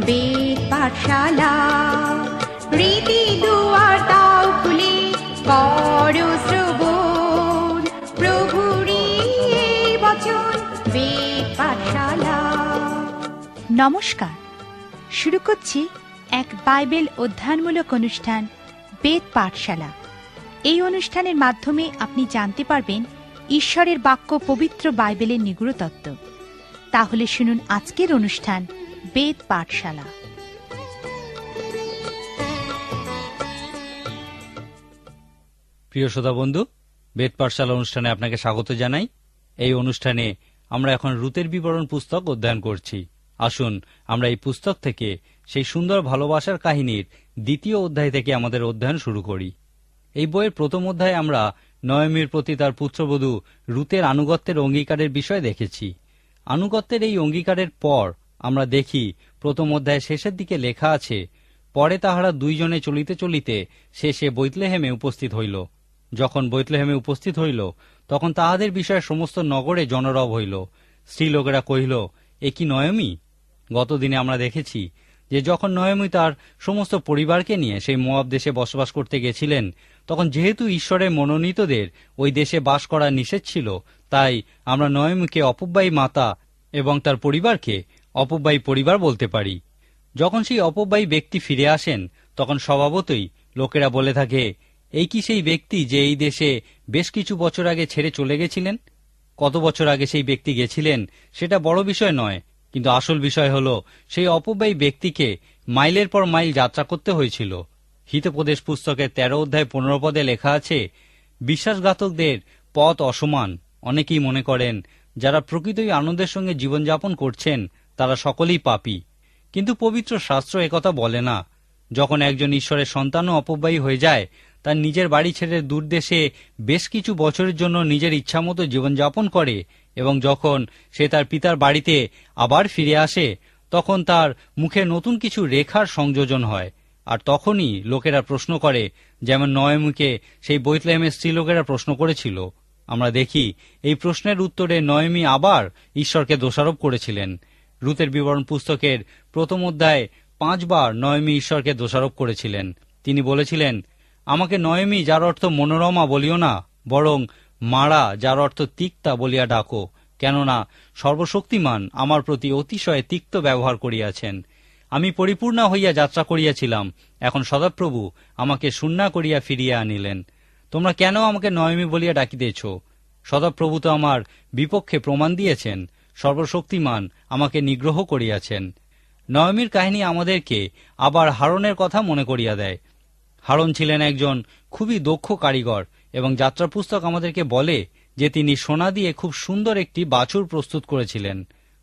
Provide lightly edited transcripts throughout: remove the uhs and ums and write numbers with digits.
বেদ পাঠশালা। রীতি দুয়ার দাও খুলে করো শ্রবণ, প্রভুরই এই বচন বেদ পাঠশালা। নমস্কার, শুরু করছি এক বাইবেল অধ্যয়নমূলক অনুষ্ঠান বেদ পাঠশালা। এই অনুষ্ঠানের মাধ্যমে আপনি জানতে পারবেন ঈশ্বরের বাক্য, পবিত্র বাইবেলের নিগূঢ় তত্ত্ব। তাহলে শুনুন আজকের অনুষ্ঠান বেদ পাঠশালা। প্রিয় শ্রোতা বন্ধু, বেদ পাঠশালা অনুষ্ঠানে আপনাকে স্বাগত জানাই। এই অনুষ্ঠানে আমরা এখন রূতের বিবরণ পুস্তক অধ্যয়ন করছি। আসুন আমরা এই পুস্তক থেকে সেই সুন্দর ভালোবাসার কাহিনীর দ্বিতীয় অধ্যায় থেকে আমাদের অধ্যয়ন শুরু করি। এই বইয়ের প্রথম অধ্যায়ে আমরা নয়মির প্রতি তার পুত্রবধূ রূতের আনুগত্যের অঙ্গীকারের বিষয় দেখেছি। আনুগত্যের এই অঙ্গীকারের পর আমরা দেখি প্রথম অধ্যায়ের শেষের দিকে লেখা আছে, পরে তাহারা দুইজনে চলিতে চলিতে শেষে বৈতলেহেমে উপস্থিত হইল। যখন বৈতলেহেমে উপস্থিত হইল, তখন তাহাদের বিষয়ে সমস্ত নগরে জনরব হইল। স্ত্রীলোকেরা কহিল, এ কি নয়মি? গতদিনে আমরা দেখেছি যে যখন নয়মি তার সমস্ত পরিবারকে নিয়ে সেই মোয়াব দেশে বসবাস করতে গেছিলেন, তখন যেহেতু ঈশ্বরের মনোনীতদের ওই দেশে বাস করা নিষেধ ছিল, তাই আমরা নয়মিকে অপব্যয়ী মাতা এবং তার পরিবারকে অপব্যয়ী পরিবার বলতে পারি। যখন সেই অপব্যয়ী ব্যক্তি ফিরে আসেন, তখন স্বভাবতই লোকেরা বলে থাকে, এই কি সেই ব্যক্তি যে এই দেশে বেশ কিছু বছর আগে ছেড়ে চলে গেছিলেন? কত বছর আগে সেই ব্যক্তি গেছিলেন সেটা বড় বিষয় নয়, কিন্তু আসল বিষয় হল সেই অপব্যয়ী ব্যক্তিকে মাইলের পর মাইল যাত্রা করতে হয়েছিল। হিতোপদেশ পুস্তকের 13 অধ্যায় 15 পদে লেখা আছে, বিশ্বাসঘাতকদের পথ অসমান। অনেকেই মনে করেন যারা প্রকৃতই আনন্দের সঙ্গে জীবনযাপন করছেন তারা সকলেই পাপী, কিন্তু পবিত্র শাস্ত্র একথা বলে না। যখন একজন ঈশ্বরের সন্তানও অপব্যয়ী হয়ে যায়, তার নিজের বাড়ি ছেড়ে দূরদেশে বেশ কিছু বছরের জন্য নিজের ইচ্ছামতো জীবনযাপন করে এবং যখন সে তার পিতার বাড়িতে আবার ফিরে আসে, তখন তার মুখে নতুন কিছু রেখার সংযোজন হয়। আর তখনই লোকেরা প্রশ্ন করে, যেমন নয়মিকে সেই বৈতলেহেমের স্ত্রীলোকেরা প্রশ্ন করেছিল। আমরা দেখি এই প্রশ্নের উত্তরে নয়মি আবার ঈশ্বরকে দোষারোপ করেছিলেন। রূতের বিবরণ পুস্তকের প্রথম অধ্যায়ে 5 বার নয়মি ঈশ্বরকে দোষারোপ করেছিলেন। তিনি বলেছিলেন, আমাকে নয়মি, যার অর্থ মনোরমা, বলিও না, বরং মারা, যার অর্থ তিক্তা, বলিয়া ডাকো, কেননা সর্বশক্তিমান আমার প্রতি অতিশয় তিক্ত ব্যবহার করিয়াছেন। আমি পরিপূর্ণা হইয়া যাত্রা করিয়াছিলাম, এখন সদাপ্রভু আমাকে শূন্যা করিয়া ফিরিয়া আনিলেন। তোমরা কেন আমাকে নয়মি বলিয়া ডাকিতেছ? সদাপ্রভু তো আমার বিপক্ষে প্রমাণ দিয়েছেন, সর্বশক্তিমান আমাকে নিগ্রহ করিয়াছেন। নয়মির কাহিনী আমাদেরকে আবার হারনের কথা মনে করিয়া দেয়। হারন ছিলেন একজন খুবই দক্ষ কারিগর এবং যাত্রা পুস্তক আমাদেরকে বলে যে তিনি সোনা দিয়ে খুব সুন্দর একটি বাছুর প্রস্তুত করেছিলেন।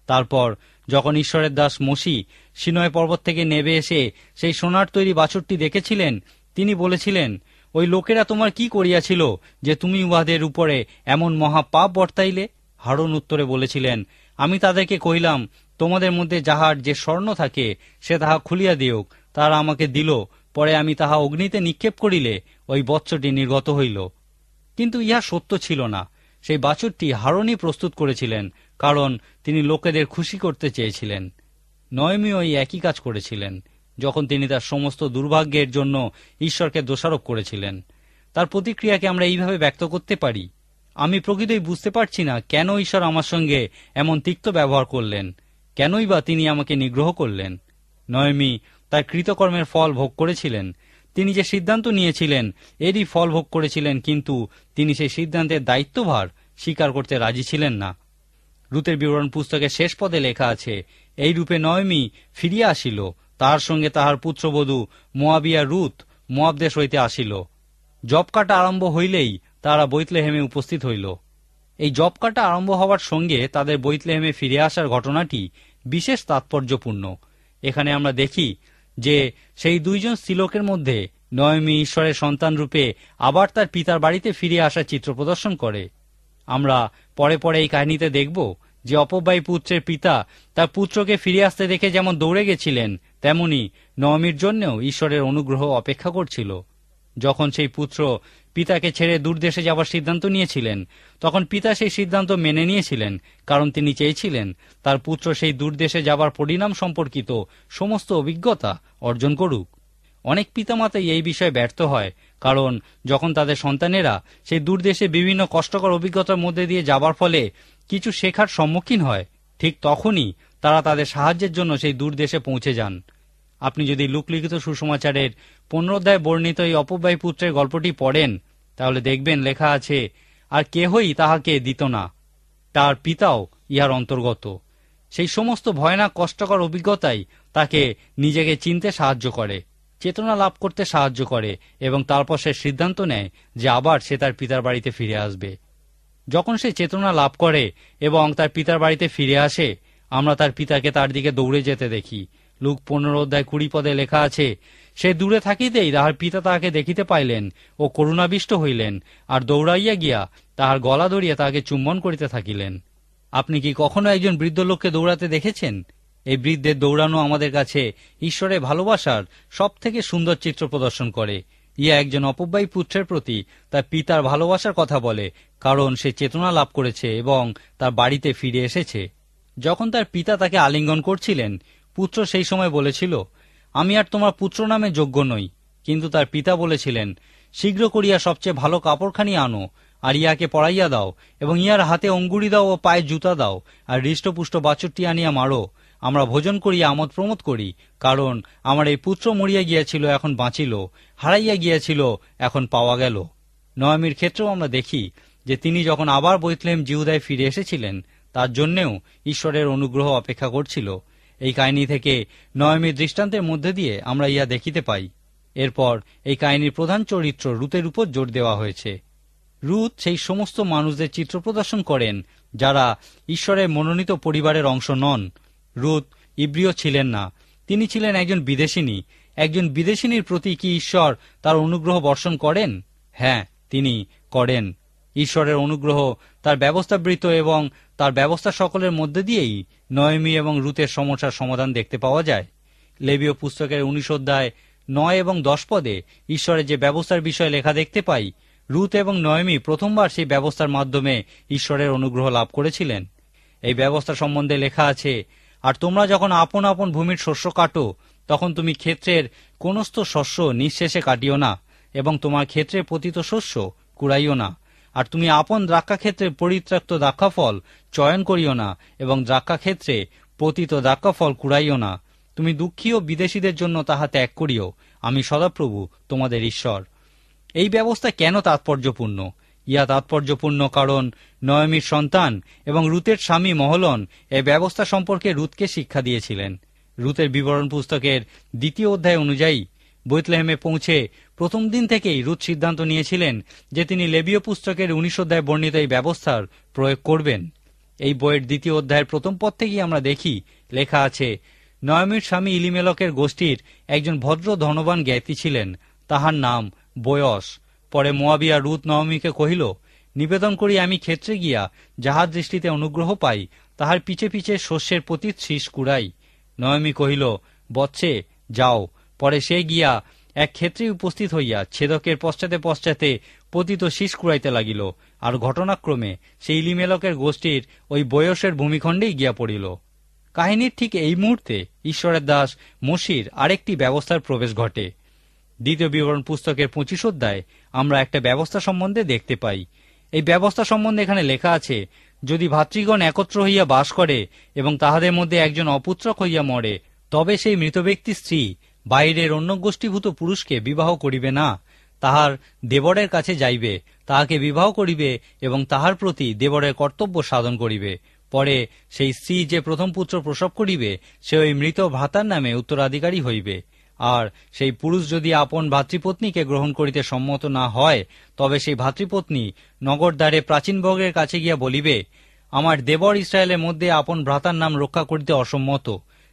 তারপর যখন ঈশ্বরের দাস মোশি সিনয় পর্বত থেকে নেমে এসে সেই সোনার তৈরি বাছুরটি দেখেছিলেন, তিনি বলেছিলেন, ওই লোকেরা তোমার কি করিয়াছিল যে তুমি উহাদের উপরে এমন মহা পাপ বর্তাইলে? হারন উত্তরে বলেছিলেন, আমি তাদেরকে কহিলাম, তোমাদের মধ্যে যাহার যে স্বর্ণ থাকে সে তাহা খুলিয়া দিউক। তারা আমাকে দিল, পরে আমি তাহা অগ্নিতে নিক্ষেপ করিলে ওই বৎসটি নির্গত হইল। কিন্তু ইহা সত্য ছিল না। সেই বাছুরটি হারনই প্রস্তুত করেছিলেন, কারণ তিনি লোকেদের খুশি করতে চেয়েছিলেন। নয়মিও এই একই কাজ করেছিলেন যখন তিনি তার সমস্ত দুর্ভাগ্যের জন্য ঈশ্বরকে দোষারোপ করেছিলেন। তার প্রতিক্রিয়াকে আমরা এইভাবে ব্যক্ত করতে পারি, আমি প্রকৃতই বুঝতে পারছি না কেন ঈশ্বর আমার সঙ্গে এমন তিক্ত ব্যবহার করলেন, কেনই বা তিনি আমাকে নিগ্রহ করলেন। নয়মি তার কৃতকর্মের ফল ভোগ করেছিলেন। তিনি যে সিদ্ধান্ত নিয়েছিলেন এরই ফল ভোগ করেছিলেন, কিন্তু তিনি সেই সিদ্ধান্তের দায়িত্বভার স্বীকার করতে রাজি ছিলেন না। রূতের বিবরণ পুস্তকের শেষ পদে লেখা আছে, এই রূপে নয়মি ফিরিয়া আসিল, তাহার সঙ্গে তাহার পুত্রবধূ মোয়াবিয়া রূত মোয়াব দেশ হইতে আসিল। জব কাটা আরম্ভ হইলেই তারা বৈতলেহেমে উপস্থিত হইল। এই জব কাটা আরম্ভ হওয়ার সঙ্গে তাদের বৈতলেহেমে ফিরে আসার ঘটনাটি বিশেষ তাৎপর্যপূর্ণ। এখানে আমরা দেখি যে সেই দুইজন স্ত্রীলোকের মধ্যে নয়মি ঈশ্বরের সন্তান রূপে আবার তার পিতার বাড়িতে ফিরে আসার চিত্র প্রদর্শন করে। আমরা পরে পরে এই কাহিনীতে দেখব যে অপব্যয়ী পুত্রের পিতা তার পুত্রকে ফিরে আসতে দেখে যেমন দৌড়ে গেছিলেন, তেমনি নয়মির জন্যও ঈশ্বরের অনুগ্রহ অপেক্ষা করছিল। যখন সেই পুত্র পিতাকে ছেড়ে দূরদেশে যাবার সিদ্ধান্ত নিয়েছিলেন, তখন পিতা সেই সিদ্ধান্ত মেনে নিয়েছিলেন, কারণ তিনি চেয়েছিলেন তার পুত্র সেই দূরদেশে যাবার পরিণাম সম্পর্কিত সমস্ত অভিজ্ঞতা অর্জন করুক। অনেক পিতামাতাই এই বিষয়ে ব্যর্থ হয়, কারণ যখন তাদের সন্তানেরা সেই দূরদেশে বিভিন্ন কষ্টকর অভিজ্ঞতার মধ্যে দিয়ে যাবার ফলে কিছু শেখার সম্মুখীন হয়, ঠিক তখনই তারা তাদের সাহায্যের জন্য সেই দূরদেশে পৌঁছে যান। আপনি যদি লুকলিখিত সুসমাচারের 15 অধ্যায়ে বর্ণিত এই অপব্যয়ী পুত্রের গল্পটি পড়েন, তাহলে দেখবেন লেখা আছে, আর কেহই তাহাকে দিত না, তার পিতাও ইহার অন্তর্গত। সেই সমস্ত ভয়ানক কষ্টকর অভিজ্ঞতাই তাকে নিজেকে চিনতে সাহায্য করে, চেতনা লাভ করতে সাহায্য করে, এবং তারপর সে সিদ্ধান্ত নেয় যে আবার সে তার পিতার বাড়িতে ফিরে আসবে। যখন সে চেতনা লাভ করে এবং তার পিতার বাড়িতে ফিরে আসে, আমরা তার পিতাকে তার দিকে দৌড়ে যেতে দেখি। লুক 15 অধ্যায় 20 পদে লেখা আছে, সে দূরে থাকিতেই তাহার পিতা তাহাকে দেখিতে পাইলেন ও করুণাবিষ্ট হইলেন, আর দৌড়াইয়া গিয়া তাহার গলা ধরিয়া তাহাকে চুম্বন করিতে থাকিলেন। আপনি কি কখনো একজন বৃদ্ধ লোককে দৌড়াতে দেখেছেন? এই বৃদ্ধের দৌড়ানো আমাদের কাছে ঈশ্বরের ভালোবাসার সব থেকে সুন্দর চিত্র প্রদর্শন করে। ইয়া একজন অপব্যয়ী পুত্রের প্রতি তার পিতার ভালোবাসার কথা বলে, কারণ সে চেতনা লাভ করেছে এবং তার বাড়িতে ফিরে এসেছে। যখন তার পিতা তাকে আলিঙ্গন করছিলেন, পুত্র সেই সময় বলেছিল, আমি আর তোমার পুত্র নামে যোগ্য নই। কিন্তু তার পিতা বলেছিলেন, শীঘ্র করিয়া সবচেয়ে ভালো কাপড়খানি আনো, আর ইয়াকে পরাইয়া দাও, এবং ইয়ার হাতে অঙ্গুরি দাও ও পায়ে জুতা দাও, আর হৃষ্টপুষ্ট বাছুরটি আনিয়া মারো। আমরা ভোজন করিয়া আমোদ প্রমোদ করি, কারণ আমার এই পুত্র মরিয়া গিয়াছিল, এখন বাঁচিল, হারাইয়া গিয়াছিল, এখন পাওয়া গেল। নয়ামির ক্ষেত্রেও আমরা দেখি যে তিনি যখন আবার বেথলেহেম জিহুদায় ফিরে এসেছিলেন, তার জন্যেও ঈশ্বরের অনুগ্রহ অপেক্ষা করছিল। এই কাহিনী থেকে নয়ামির দৃষ্টান্তের মধ্যে দিয়ে আমরা ইহা দেখিতে পাই। এরপর এই কাহিনীর প্রধান চরিত্র রুতের উপর জোর দেওয়া হয়েছে। রুত সেই সমস্ত মানুষদের চিত্র প্রদর্শন করেন যারা ঈশ্বরের মনোনীত পরিবারের অংশ নন। রুত ইব্রিয় ছিলেন না, তিনি ছিলেন একজন বিদেশিনী। একজন বিদেশিনীর প্রতি কি ঈশ্বর তার অনুগ্রহ বর্ষণ করেন? হ্যাঁ, তিনি করেন। ঈশ্বরের অনুগ্রহ তার ব্যবস্থাবৃত এবং তার ব্যবস্থা সকলের মধ্যে দিয়েই নয়মি এবং রুতের সমস্যার সমাধান দেখতে পাওয়া যায়। লেবীয় পুস্তকের 19 অধ্যায় 9 এবং 10 পদে ঈশ্বরের যে ব্যবস্থার বিষয়ে লেখা দেখতে পাই, রুত এবং নয়মি প্রথমবার সেই ব্যবস্থার মাধ্যমে ঈশ্বরের অনুগ্রহ লাভ করেছিলেন। এই ব্যবস্থা সম্বন্ধে লেখা আছে, আর তোমরা যখন আপন আপন ভূমির শস্য কাটো, তখন তুমি ক্ষেত্রের কোনস্থ শস্য নিঃশেষে কাটিও না, এবং তোমার ক্ষেত্রে পতিত শস্য কুড়াইও না। আর তুমি আপন দ্রাক্ষাক্ষেত্রে পরিত্যক্ত দ্রাক্ষাফল চয়ন করিও না, এবং দ্রাক্ষাক্ষেত্রে পতিত দ্রাক্ষাফল কুড়াইও না। তুমি দুঃখী ও বিদেশীদের জন্য তাহা ত্যাগ করিও, আমি সদাপ্রভু তোমাদের ঈশ্বর। এই ব্যবস্থা কেন তাৎপর্যপূর্ণ? ইহা তাৎপর্যপূর্ণ কারণ নয়মির সন্তান এবং রুতের স্বামী মহলন এই ব্যবস্থা সম্পর্কে রুতকে শিক্ষা দিয়েছিলেন। রুতের বিবরণ পুস্তকের 2 অধ্যায় অনুযায়ী বেথলেহেমে পৌঁছে প্রথম দিন থেকেই রুত সিদ্ধান্ত নিয়েছিলেন যে তিনি লেবীয় পুস্তকের 19 অধ্যায় বর্ণিত এই ব্যবস্থার প্রয়োগ করবেন। এই বইয়ের 2 অধ্যায়ের প্রথম পদ থেকেই আমরা দেখি লেখা আছে, নয়মির স্বামী ইলিমেলকের গোষ্ঠীর একজন ভদ্র ধনবান জ্ঞাতি ছিলেন, তাহার নাম বয়স। পরে মোয়াবিয়া রুত নয়মিকে কহিল, নিবেদন করি আমি ক্ষেত্রে গিয়া যাহার দৃষ্টিতে অনুগ্রহ পাই, তাহার পিছে পিছে শস্যের পতিত শীষ কুড়াই। নয়মি কহিল, বৎসে যাও। পরে সে গিয়া এক ক্ষেত্রে উপস্থিত হইয়া ছেদকের পশ্চাতে পশ্চাতে পতিত শীষ কুড়াইতে লাগিল, আর ঘটনাক্রমে সেই ইলিমেলকের গোষ্ঠীর ওই বয়সের ভূমিখণ্ডেই গিয়া পড়িল। কাহিনীর ঠিক এই মুহূর্তে ঈশ্বরের দাস মোশির আরেকটি ব্যবস্থার প্রবেশ ঘটে। 2 বিবরণ পুস্তকের 25 অধ্যায় আমরা একটা ব্যবস্থা সম্বন্ধে দেখতে পাই। এই ব্যবস্থা সম্বন্ধে এখানে লেখা আছে, যদি ভাতৃগণ একত্র হইয়া বাস করে এবং তাহাদের মধ্যে একজন অপুত্রক হইয়া মরে, তবে সেই মৃত ব্যক্তির স্ত্রী বাইরের অন্য গোষ্ঠীভূত পুরুষকে বিবাহ করিবে না, তাহার দেবরের কাছে যাইবে, তাহাকে বিবাহ করিবে এবং তাহার প্রতি দেবরের কর্তব্য সাধন করিবে। পরে সেই স্ত্রী যে প্রথম পুত্র প্রসব করিবে, সে ওই মৃত ভ্রাতার নামে উত্তরাধিকারী হইবে। আর সেই পুরুষ যদি আপন ভাতৃপত্নীকে গ্রহণ করিতে সম্মত না হয়, তবে সেই ভাতৃপত্নী নগরদ্বারে প্রাচীনবর্গের কাছে গিয়া বলিবে, আমার দেবর ইসরায়েলের মধ্যে আপন ভ্রাতার নাম রক্ষা করিতে অসম্মত,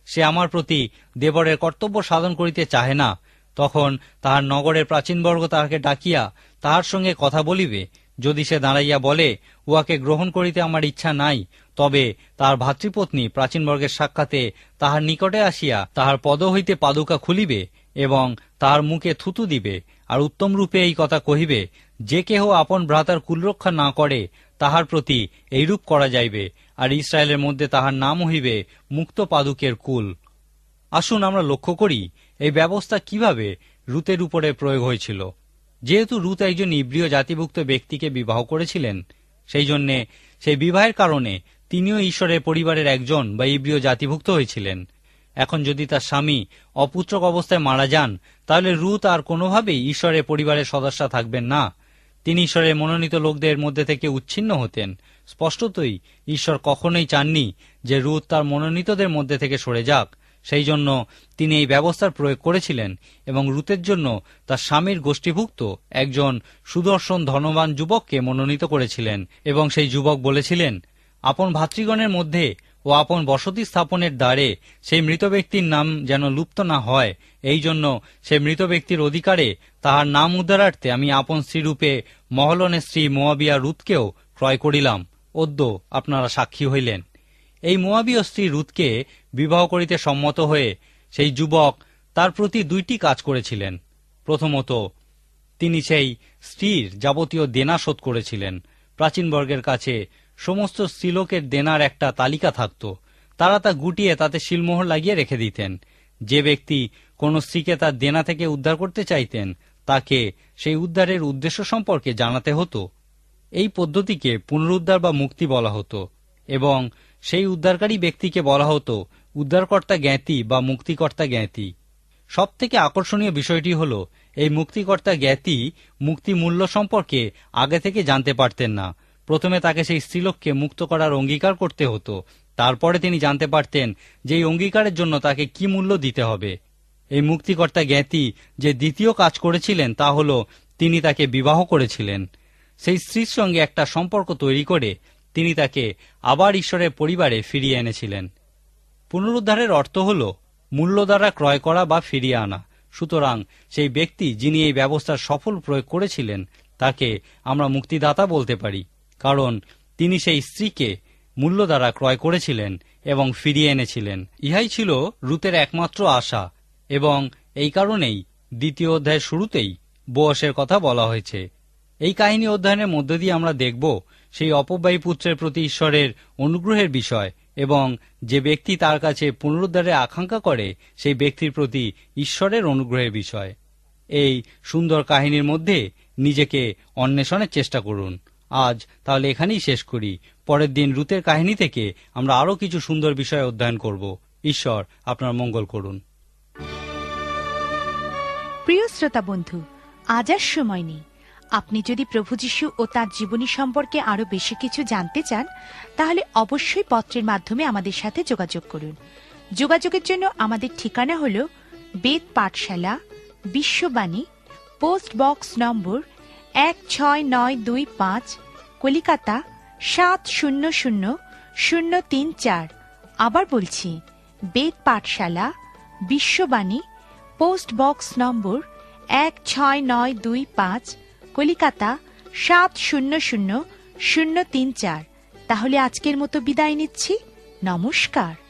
সে আমার প্রতি দেবরের কর্তব্য সাধন করিতে চাহে না। তখন তাহার নগরের প্রাচীনবর্গ তাহাকে ডাকিয়া তাহার সঙ্গে কথা বলিবে। যদি সে দাঁড়াইয়া বলে, উহাকে গ্রহণ করিতে আমার ইচ্ছা নাই, তবে তাহার ভাতৃপত্নী প্রাচীনবর্গের সাক্ষাতে তাহার নিকটে আসিয়া তাহার পদ হইতে পাদুকা খুলিবে এবং তাহার মুখে থুতু দিবে, আর উত্তম রূপে এই কথা কহিবে যে কেহ আপন ভ্রাতার কুলরক্ষা না করে তাহার প্রতি এইরূপ করা যাইবে, আর ইসরায়েলের মধ্যে তাহার নাম হইবে মুক্ত পাদুকের কুল। আসুন আমরা লক্ষ্য করি এই ব্যবস্থা কিভাবে রুতের উপরে প্রয়োগ হয়েছিল। যেহেতু রুত একজন ইব্রিয় জাতিভুক্ত ব্যক্তিকে বিবাহ করেছিলেন, সেই জন্যে সেই বিবাহের কারণে তিনিও ঈশ্বরের পরিবারের একজন বা ইব্রিয় জাতিভুক্ত হয়েছিলেন। এখন যদি তার স্বামী অপুত্রক অবস্থায় মারা যান, তাহলে রুত আর কোনোভাবেই ঈশ্বরের পরিবারের সদস্য থাকবেন না। তিনি ঈশ্বরের মনোনীত লোকদের মধ্যে থেকে উচ্ছিন্ন হতেন। স্পষ্টতই ঈশ্বর কখনোই চাননি যে রুত তার মনোনীতদের মধ্যে থেকে সরে যাক। সেই জন্য তিনি এই ব্যবস্থার প্রয়োগ করেছিলেন এবং রুতের জন্য তার স্বামীর গোষ্ঠীভুক্ত একজন সুদর্শন ধনবান যুবককে মনোনীত করেছিলেন এবং সেই যুবক বলেছিলেন, আপন ভাতৃগণের মধ্যে ও আপন বসতি স্থাপনের দ্বারে সেই মৃত ব্যক্তির নাম যেন লুপ্ত না হয়, এই জন্য সেই মৃত ব্যক্তির অধিকারে তাহার নাম উদ্ধারার্থে আমি আপন স্ত্রীরূপে মহলনের স্ত্রী মোয়াবিয়া রুতকেও ক্রয় করিলাম। অদ্য আপনারা সাক্ষী হইলেন। এই মোয়াবীয় স্ত্রী রুতকে বিবাহ করিতে সম্মত হয়ে সেই যুবক তার প্রতি দুইটি কাজ করেছিলেন। প্রথমত, তিনি সেই স্ত্রীর যাবতীয় দেনা শোধ করেছিলেন। প্রাচীন বর্গের কাছে সমস্ত স্ত্রীলোকের দেনার একটা তালিকা থাকত। তারা তা গুটিয়ে তাতে শিলমোহর লাগিয়ে রেখে দিতেন। যে ব্যক্তি কোন স্ত্রীকে তার দেনা থেকে উদ্ধার করতে চাইতেন, তাকে সেই উদ্ধারের উদ্দেশ্য সম্পর্কে জানাতে হতো। এই পদ্ধতিকে পুনরুদ্ধার বা মুক্তি বলা হতো এবং সেই উদ্ধারকারী ব্যক্তিকে বলা হতো উদ্ধারকর্তা জ্ঞাতি বা মুক্তিকর্তা জ্ঞাতি। সব থেকে আকর্ষণীয় বিষয়টি হল, এই মুক্তিকর্তা জ্ঞাতি মুক্তি মূল্য সম্পর্কে আগে থেকে জানতে পারতেন না। প্রথমে তাকে সেই স্ত্রীলোককে মুক্ত করার অঙ্গীকার করতে হতো। তারপরে তিনি জানতে পারতেন যে এই অঙ্গীকারের জন্য তাকে কি মূল্য দিতে হবে। এই মুক্তিকর্তা জ্ঞাতি যে দ্বিতীয় কাজ করেছিলেন তা হল, তিনি তাকে বিবাহ করেছিলেন। সেই স্ত্রীর সঙ্গে একটা সম্পর্ক তৈরি করে তিনি তাকে আবার ঈশ্বরের পরিবারে ফিরিয়ে এনেছিলেন। পুনরুদ্ধারের অর্থ হল মূল্য দ্বারা ক্রয় করা বা ফিরিয়ে আনা। সুতরাং সেই ব্যক্তি যিনি এই ব্যবস্থার সফল প্রয়োগ করেছিলেন, তাকে আমরা মুক্তিদাতা বলতে পারি, কারণ তিনি সেই স্ত্রীকে মূল্য দ্বারা ক্রয় করেছিলেন এবং ফিরিয়ে এনেছিলেন। ইহাই ছিল রুতের একমাত্র আশা এবং এই কারণেই দ্বিতীয় অধ্যায়ের শুরুতেই বোয়াসের কথা বলা হয়েছে। এই কাহিনী অধ্যয়নের মধ্য দিয়ে আমরা দেখব সেই অপব্যয়ী পুত্রের প্রতি ঈশ্বরের অনুগ্রহের বিষয় এবং যে ব্যক্তি তার কাছে পুনরুদ্ধারের আকাঙ্ক্ষা করে সেই ব্যক্তির প্রতি ঈশ্বরের অনুগ্রহের বিষয়। এই সুন্দর কাহিনীর মধ্যে নিজেকে অন্বেষণের চেষ্টা করুন। আজ তাহলে এখানেই শেষ করি। পরের দিন রুতের কাহিনী থেকে আমরা আরও কিছু সুন্দর বিষয় অধ্যয়ন করব। ঈশ্বর আপনার মঙ্গল করুন। প্রিয় শ্রোতা বন্ধু, আজ আর সময় নেই। আপনি যদি প্রভু যীশু ও তার জীবনী সম্পর্কে আরো বেশি কিছু জানতে চান, তাহলে অবশ্যই পত্রের মাধ্যমে আমাদের সাথে যোগাযোগ করুন। যোগাযোগের জন্য আমাদের ঠিকানা হল বেদ পাঠশালা, বিশ্ববাণী, পোস্ট বক্স নম্বর 16925, কলিকাতা 700034। আবার বলছি, বেদ পাঠশালা, বিশ্ববাণী, পোস্ট বক্স নম্বর 16925, কলিকাতা 700034। তাহলে আজকের মতো বিদায় নিচ্ছি। নমস্কার।